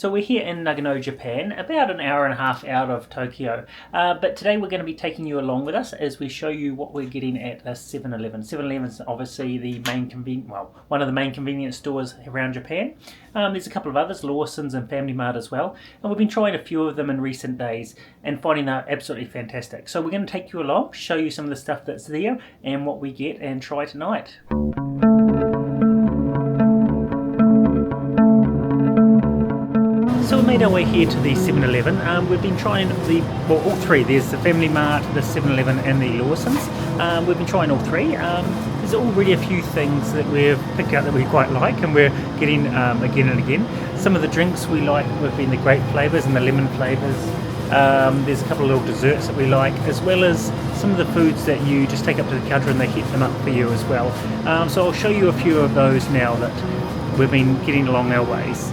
So we're here in Nagano, Japan, about an hour and a half out of Tokyo. But today we're going to be taking you along with us as we show you what we're getting at a 7-Eleven. 7-Eleven's obviously the main one of the main convenience stores around Japan. There's a couple of others, Lawson's and Family Mart as well. And we've been trying a few of them in recent days and finding they're absolutely fantastic. So we're going to take you along, show you some of the stuff that's there and what we get and try tonight. So we made our way here to the 7-Eleven. We've been trying all three. There's the Family Mart, the 7-Eleven and the Lawson's. We've been trying all three. There's already a few things that we've picked out that we quite like and we're getting again and again. Some of the drinks we like have been the grape flavours and the lemon flavours. There's a couple of little desserts that we like, as well as some of the foods that you just take up to the counter and they heat them up for you as well. So I'll show you a few of those now that we've been getting along our ways.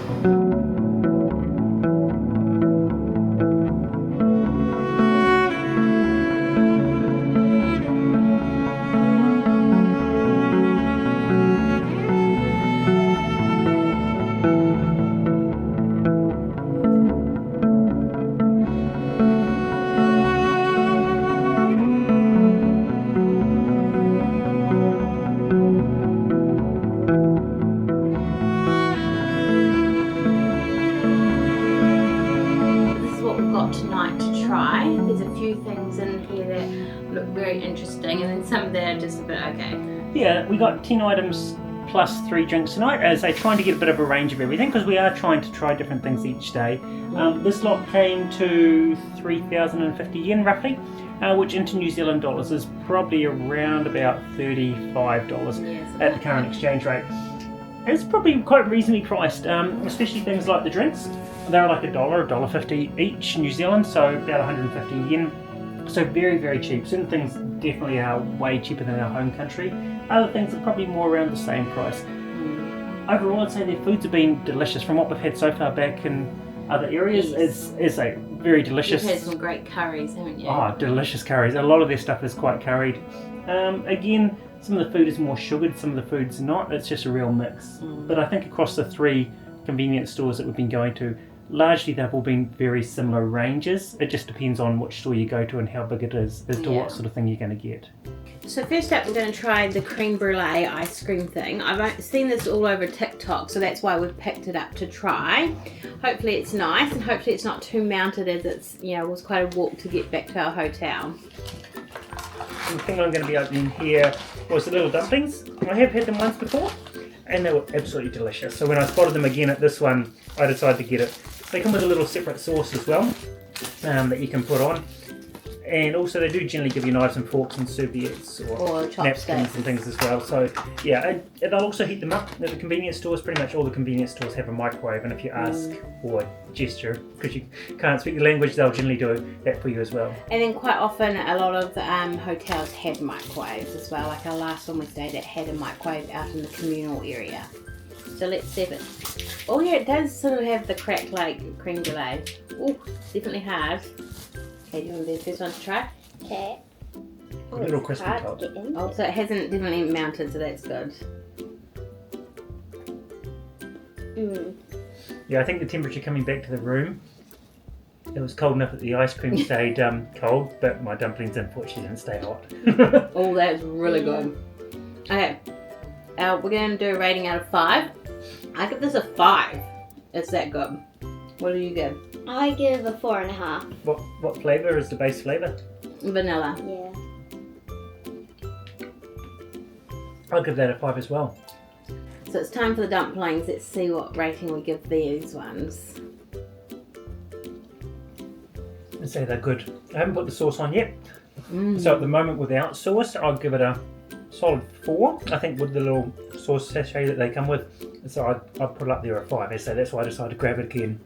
Tonight to try. There's a few things in here that look very interesting and then some that are just a bit okay. Yeah, we got 10 items plus 3 drinks tonight as they're trying to get a bit of a range of everything because we are trying to try different things each day. This lot came to 3,050 yen roughly, which into New Zealand dollars is probably around about $35 at the current exchange rate. It's probably quite reasonably priced, especially things like the drinks. They're like $1.50 each New Zealand, so about 150 yen. So very, very cheap. Certain things definitely are way cheaper than our home country. Other things are probably more around the same price. Overall, I'd say their foods have been delicious. From what we've had so far back in other areas, it's like very delicious. You've had some great curries, haven't you? Oh, delicious curries. A lot of their stuff is quite curried. Again, some of the food is more sugared, some of the food's not. It's just a real mix. But I think across the 3 convenience stores that we've been going to, largely they've all been very similar ranges. It just depends on which store you go to and how big it is as to what sort of thing you're going to get. So first up we're going to try the creme brulee ice cream thing. I've seen this all over TikTok, so that's why we've picked it up to try. Hopefully it's nice and hopefully it's not too mounted as it's, was quite a walk to get back to our hotel. The thing I'm going to be opening here was the little dumplings. I have had them once before and they were absolutely delicious. So when I spotted them again at this one, I decided to get it. They come with a little separate sauce as well that you can put on. And also they do generally give you knives and forks and serviettes or napkins and things as well. So yeah, and they'll also heat them up at the convenience stores. Pretty much all the convenience stores have a microwave, and if you ask or gesture, because you can't speak the language, they'll generally do that for you as well. And then quite often a lot of hotels have microwaves as well. Like our last one we stayed at had a microwave out in the communal area. So let's see it. Oh yeah, it does sort of have the crack like creme brulee. Oh, definitely hard. Okay, do you want to be the first one to try? Okay. A little crispy top. Oh, so it hasn't definitely mounted, so that's good. Yeah, I think the temperature coming back to the room, it was cold enough that the ice cream stayed cold, but my dumplings unfortunately didn't stay hot. Oh, that's really good. Okay, we're going to do a rating out of 5. I give this a 5. It's that good. What do you give? I give a 4.5. What flavour is the base flavour? Vanilla. Yeah. I'll give that a 5 as well. So it's time for the dumplings. Let's see what rating we give these ones. I'd say they're good. I haven't put the sauce on yet. So at the moment without sauce, I'll give it a solid 4. I think with the little sauce sachet that they come with, so I'd put it up there at 5. So that's why I decided to grab it again.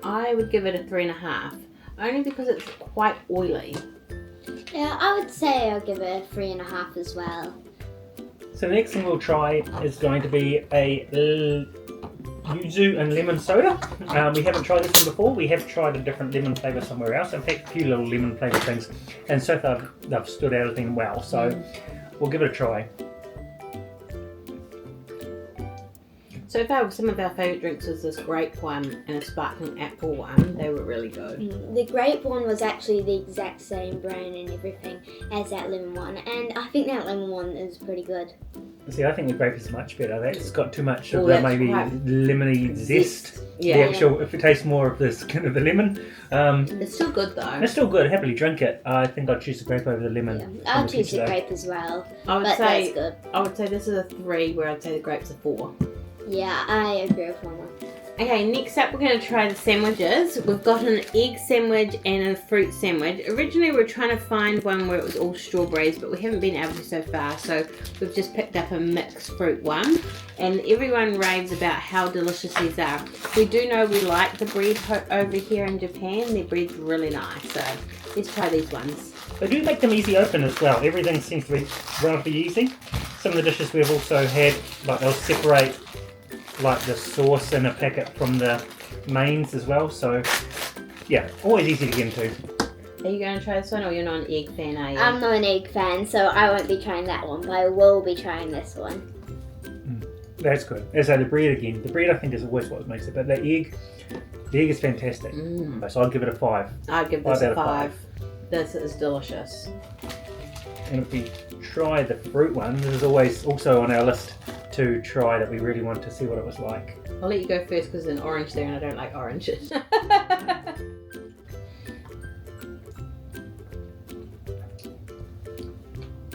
I would give it a 3.5, only because it's quite oily. Yeah, I would say I'll give it a 3.5 as well. So the next thing we'll try is going to be a yuzu and lemon soda. We haven't tried this one before. We have tried a different lemon flavour somewhere else. In fact, a few little lemon flavoured things, and so far they've stood out as being well. So we'll give it a try. So far, some of our favourite drinks was this grape one and a sparkling apple one. They were really good. The grape one was actually the exact same brand and everything as that lemon one, and I think that lemon one is pretty good. See, I think the grape is much better. That's got too much of Oh, the that's maybe quite lemony zest. Yeah. The actual, if it tastes more of the skin of the lemon. It's still good though. It's still good. Happily drink it. I think I'd choose the grape over the lemon. Yeah. I'll choose the grape as well. I would But say that's good. I would say this is a 3, where I'd say the grape's a 4. Yeah, I agree with Mama. Okay, next up we're going to try the sandwiches. We've got an egg sandwich and a fruit sandwich. Originally we were trying to find one where it was all strawberries, but we haven't been able to so far, so we've just picked up a mixed fruit one. And everyone raves about how delicious these are. We do know we like the bread over here in Japan. Their bread's really nice, so let's try these ones. They do make them easy open as well. Everything seems to be relatively easy. Some of the dishes we've also had, like they'll separate like the sauce in a packet from the mains as well. So yeah, always easy to get into. Are you going to try this one, or you're not an egg fan, are you? I'm not an egg fan, so I won't be trying that one, but I will be trying this one. That's good. As I say, the bread again. The bread I think is always what makes it, but the egg is fantastic. So I'll give it a 5. I'd give this 5 out a of 5. This is delicious. And if we try the fruit one, this is always also on our list to try that we really want to see what it was like. I'll let you go first because there's an orange there and I don't like oranges. I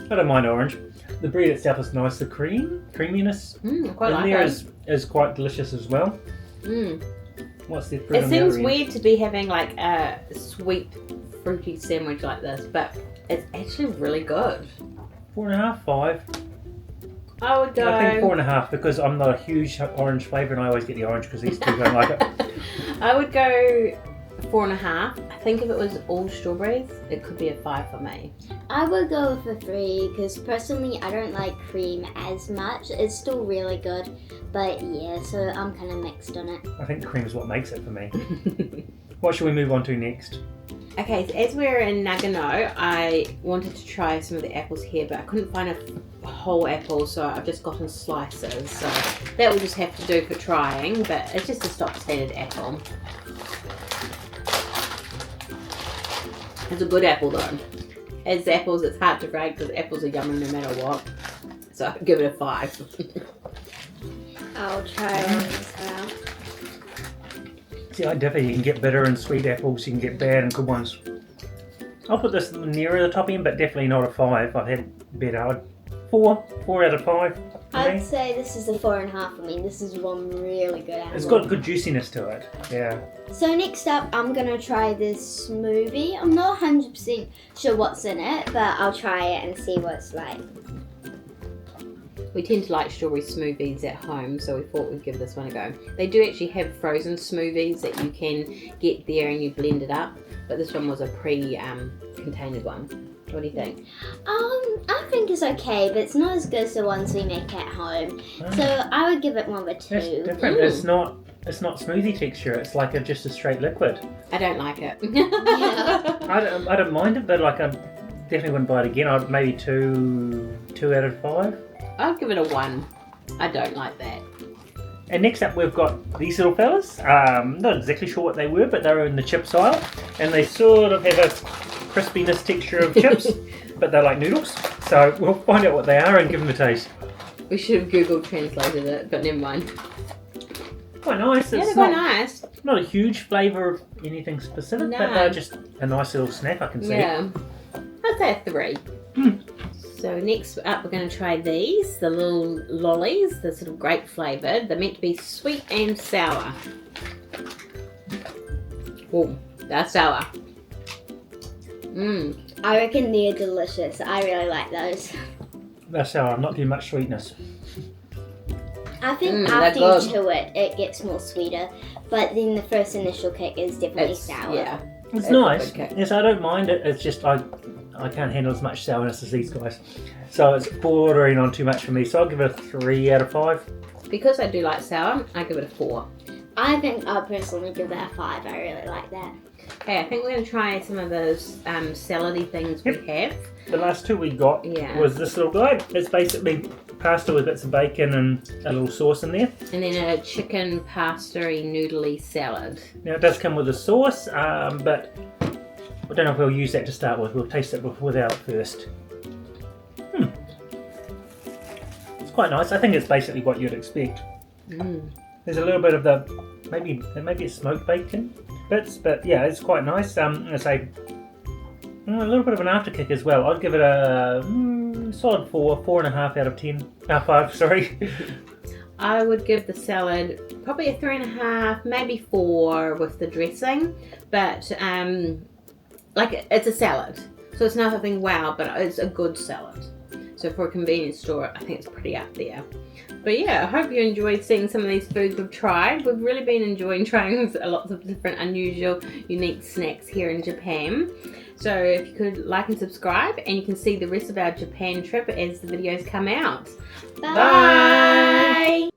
don't mind orange. The bread itself is nice. The creaminess I quite like in there it. is quite delicious as well. What's the fruit It on the seems other end? weird to be having like a sweet, fruity sandwich like this, but it's actually really good. 4.5, 5. I would go. I think 4.5 because I'm not a huge orange flavour and I always get the orange because these two don't like it. I would go 4.5. I think if it was all strawberries, it could be a 5 for me. I would go with a 3 because personally I don't like cream as much. It's still really good, but yeah, so I'm kind of mixed on it. I think cream is what makes it for me. What should we move on to next? Okay, so as we're in Nagano, I wanted to try some of the apples here, but I couldn't find a whole apple, so I've just gotten slices. So that will just have to do for trying, but it's just a stock standard apple. It's a good apple though. As apples, it's hard to rate because apples are yummy no matter what. So I'd give it a 5. I'll try one as well. See, I differ. You can get bitter and sweet apples, you can get bad and good ones. I'll put this nearer the top end, but definitely not a 5. I've had better. 4 out of 5. I'd say this is a 4.5 for me. This is one really good apple. It's got good juiciness to it. Yeah. So next up, I'm gonna try this smoothie. I'm not 100% sure what's in it, but I'll try it and see what it's like. We tend to like strawberry smoothies at home, so we thought we'd give this one a go. They do actually have frozen smoothies that you can get there and you blend it up, but this one was a pre-contained one. What do you think? I think it's okay, but it's not as good as the ones we make at home. So I would give it more of a 2. It's different. It's not smoothie texture. It's like just a straight liquid. I don't like it. I don't mind it, but like I definitely wouldn't buy it again. I'd maybe 2 out of 5. I'd give it a 1. I don't like that. And next up we've got these little fellas. Not exactly sure what they were, but they were in the chips aisle, and they sort of have a crispiness texture of chips, but they're like noodles. So we'll find out what they are and give them a taste. We should have Google translated it, but never mind. Quite nice. Yeah, It's they're quite nice. not a huge flavour of anything specific, No. but they're just a nice little snack I can see. Yeah. I'd say a 3. So next up we're going to try these, the little lollies, they're sort of grape flavoured. They're meant to be sweet and sour. Oh, they're sour. I reckon they're delicious. I really like those. They're sour, not too much sweetness. I think they're after good. you chew it, it gets more sweeter, but then the first initial kick is definitely sour. Yeah. It's a nice. good kick. Yes, I don't mind it. It's just I can't handle as much sourness as these guys. So it's bordering on too much for me. So I'll give it a 3 out of 5. Because I do like sour, I give it a 4. I think I'll personally give that a 5. I really like that. Okay, I think we're going to try some of those salady things we have. The last 2 we got Yeah. was this little guy. It's basically pasta with bits of bacon and a little sauce in there. And then a chicken pasta-y noodly salad. Now it does come with a sauce, but I don't know if we'll use that to start with. We'll taste it without first. It's quite nice. I think it's basically what you'd expect. There's a little bit of the maybe it's smoked bacon bits, but yeah, it's quite nice. I say a little bit of an afterkick as well. I'd give it a solid 4.5 out of 10. 5, sorry. I would give the salad probably a 3.5, maybe 4 with the dressing, but like it's a salad, so it's nothing wow, but it's a good salad. So for a convenience store, I think it's pretty up there. But yeah, I hope you enjoyed seeing some of these foods we've tried. We've really been enjoying trying lots of different unusual, unique snacks here in Japan. So if you could like and subscribe, and you can see the rest of our Japan trip as the videos come out. Bye. Bye.